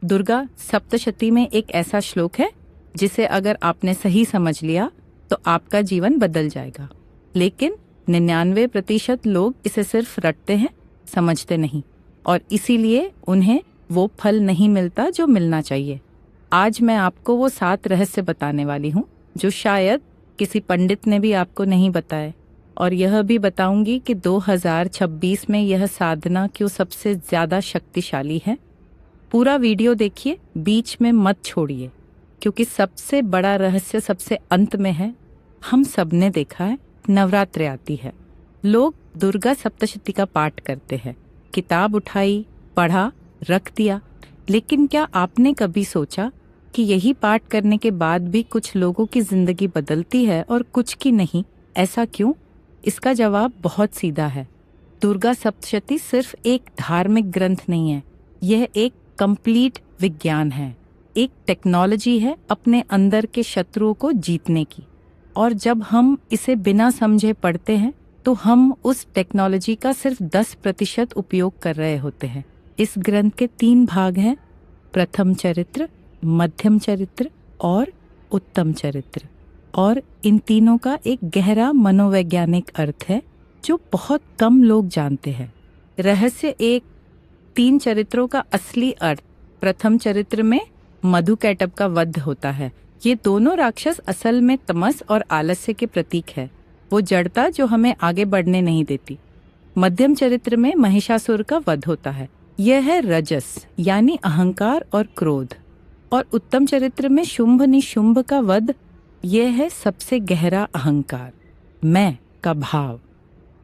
दुर्गा सप्तशती में एक ऐसा श्लोक है जिसे अगर आपने सही समझ लिया तो आपका जीवन बदल जाएगा, लेकिन 99% लोग इसे सिर्फ रटते हैं, समझते नहीं, और इसीलिए उन्हें वो फल नहीं मिलता जो मिलना चाहिए। आज मैं आपको वो 7 रहस्य बताने वाली हूँ जो शायद किसी पंडित ने भी आपको नहीं बताए, और यह भी बताऊंगी कि 2026 में यह साधना क्यों सबसे ज्यादा शक्तिशाली है। पूरा वीडियो देखिए, बीच में मत छोड़िए, क्योंकि सबसे बड़ा रहस्य सबसे अंत में है। हम सबने देखा है, नवरात्रि आती है, लोग दुर्गा सप्तशती का पाठ करते हैं, किताब उठाई, पढ़ा, रख दिया। लेकिन क्या आपने कभी सोचा कि यही पाठ करने के बाद भी कुछ लोगों की जिंदगी बदलती है और कुछ की नहीं? ऐसा क्यों? इसका जवाब बहुत सीधा है। दुर्गा सप्तशती सिर्फ एक धार्मिक ग्रंथ नहीं है, यह एक कंप्लीट विज्ञान है, एक टेक्नोलॉजी है अपने अंदर के शत्रुओं को जीतने की। और जब हम इसे बिना समझे पढ़ते हैं तो हम उस टेक्नोलॉजी का सिर्फ 10% उपयोग कर रहे होते हैं। इस ग्रंथ के 3 भाग हैं, प्रथम चरित्र, मध्यम चरित्र और उत्तम चरित्र, और इन तीनों का एक गहरा मनोवैज्ञानिक अर्थ है जो बहुत कम लोग जानते हैं। रहस्य 1, 3 चरित्रों का असली अर्थ। प्रथम चरित्र में मधुकैटभ का वध होता है। ये दोनों राक्षस असल में तमस और आलस्य के प्रतीक है, वो जड़ता जो हमें आगे बढ़ने नहीं देती। मध्यम चरित्र में महिषासुर का वध होता है, यह है रजस यानी अहंकार और क्रोध। और उत्तम चरित्र में शुंभ निशुंभ का वध, यह है सबसे गहरा अहंकार, मैं का भाव।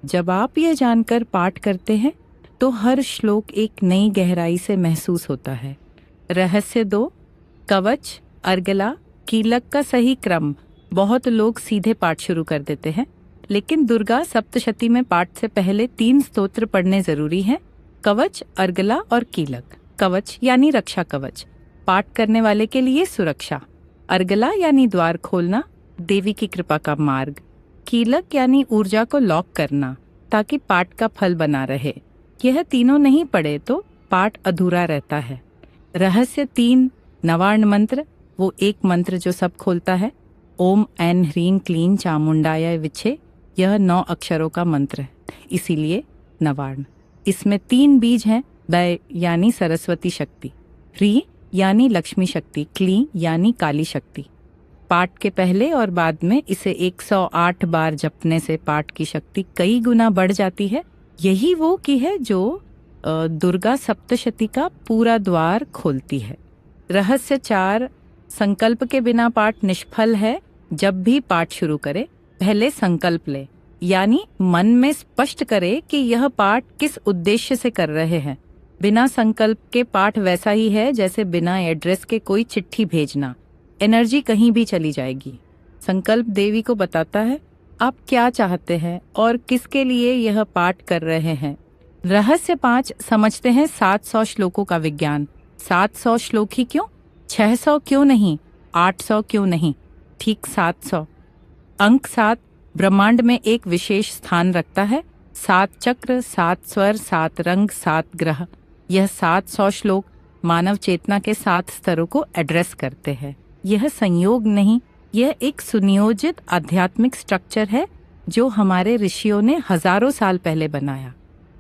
जब आप ये जानकर पाठ करते हैं तो हर श्लोक एक नई गहराई से महसूस होता है। रहस्य 2, कवच, अर्गला, कीलक का सही क्रम। बहुत लोग सीधे पाठ शुरू कर देते हैं, लेकिन दुर्गा सप्तशती में पाठ से पहले 3 स्तोत्र पढ़ने जरूरी हैं, कवच, अर्गला और कीलक। कवच यानी रक्षा कवच, पाठ करने वाले के लिए सुरक्षा। अर्गला यानी द्वार खोलना, देवी की कृपा का मार्ग। कीलक यानी ऊर्जा को लॉक करना ताकि पाठ का फल बना रहे। यह तीनों नहीं पढ़े तो पाठ अधूरा रहता है। रहस्य 3, नवार्ण मंत्र, वो एक मंत्र जो सब खोलता है। ओम ऐन ह्रीं क्लीं चामुंडाय विच्छे, यह 9 अक्षरों का मंत्र है, इसीलिए नवार्ण। इसमें 3 बीज हैं, बै यानी सरस्वती शक्ति, ह्री यानी लक्ष्मी शक्ति, क्लीं यानी काली शक्ति। पाठ के पहले और बाद में इसे 108 बार जपने से पाठ की शक्ति कई गुना बढ़ जाती है। यही वो की है जो दुर्गा सप्तशती का पूरा द्वार खोलती है। रहस्य 4, संकल्प के बिना पाठ निष्फल है। जब भी पाठ शुरू करे पहले संकल्प ले, यानी मन में स्पष्ट करे कि यह पाठ किस उद्देश्य से कर रहे हैं। बिना संकल्प के पाठ वैसा ही है जैसे बिना एड्रेस के कोई चिट्ठी भेजना, एनर्जी कहीं भी चली जाएगी। संकल्प देवी को बताता है आप क्या चाहते हैं और किसके लिए यह पाठ कर रहे हैं। रहस्य 5, समझते हैं 700 श्लोकों का विज्ञान। 700 श्लोक ही क्यों? 600 क्यों नहीं? 800 क्यों नहीं? ठीक 700। अंक 7 ब्रह्मांड में एक विशेष स्थान रखता है। 7 चक्र, 7 स्वर, 7 रंग, 7 ग्रह। यह 700 श्लोक मानव चेतना के 7 स्तरों को एड्रेस करते हैं। यह संयोग नहीं, यह एक सुनियोजित आध्यात्मिक स्ट्रक्चर है जो हमारे ऋषियों ने हजारों साल पहले बनाया।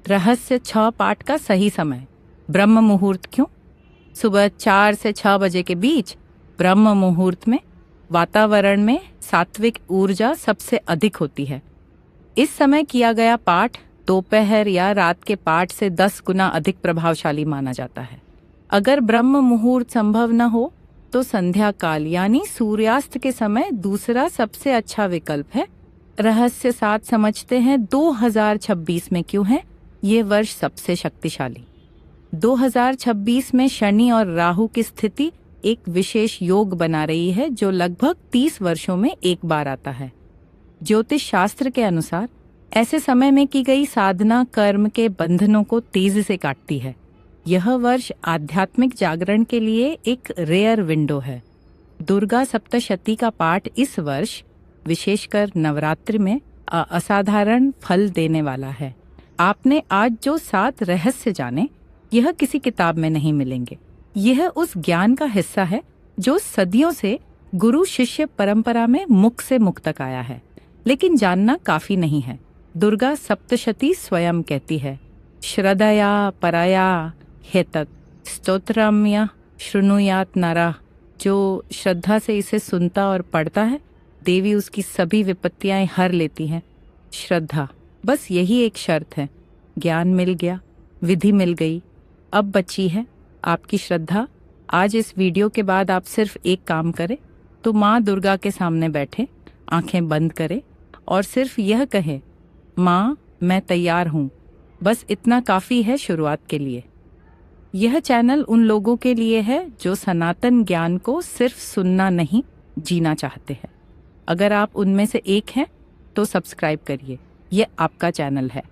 रहस्य 6, पाठ का सही समय। ब्रह्म मुहूर्त क्यों? सुबह 4 से 6 बजे के बीच ब्रह्म मुहूर्त में वातावरण में सात्विक ऊर्जा सबसे अधिक होती है। इस समय किया गया पाठ दोपहर या रात के पाठ से 10 गुना अधिक प्रभावशाली माना जाता है। अगर ब्रह्म मुहूर्त संभव न हो तो संध्या काल यानी सूर्यास्त के समय दूसरा सबसे अच्छा विकल्प है। रहस्य 7, समझते हैं 2026 में क्यों है ये वर्ष सबसे शक्तिशाली। 2026 में शनि और राहु की स्थिति एक विशेष योग बना रही है जो लगभग 30 वर्षों में एक बार आता है। ज्योतिष शास्त्र के अनुसार ऐसे समय में की गई साधना कर्म के बंधनों को तेजी से काटती है। यह वर्ष आध्यात्मिक जागरण के लिए एक रेयर विंडो है। दुर्गा सप्तशती का पाठ इस वर्ष विशेषकर नवरात्रि में असाधारण फल देने वाला है। आपने आज जो 7 रहस्य जाने, यह किसी किताब में नहीं मिलेंगे। यह उस ज्ञान का हिस्सा है जो सदियों से गुरु शिष्य परंपरा में मुख से मुख तक आया है, लेकिन जानना काफी नहीं है। दुर्गा सप्तशती स्वयं कहती है, श्रद्धया पराया हेतत् स्तोत्रम्य शृणुयात नरः। जो श्रद्धा से इसे सुनता और पढ़ता है, देवी उसकी सभी विपत्तियां हर लेती हैं। श्रद्धा, बस यही एक शर्त है। ज्ञान मिल गया, विधि मिल गई, अब बची है आपकी श्रद्धा। आज इस वीडियो के बाद आप सिर्फ एक काम करें तो माँ दुर्गा के सामने बैठे, आंखें बंद करें और सिर्फ यह कहें, माँ मैं तैयार हूँ। बस इतना काफ़ी है शुरुआत के लिए। यह चैनल उन लोगों के लिए है जो सनातन ज्ञान को सिर्फ सुनना नहीं, जीना चाहते हैं। अगर आप उनमें से एक हैं तो सब्सक्राइब करिए, यह आपका चैनल है।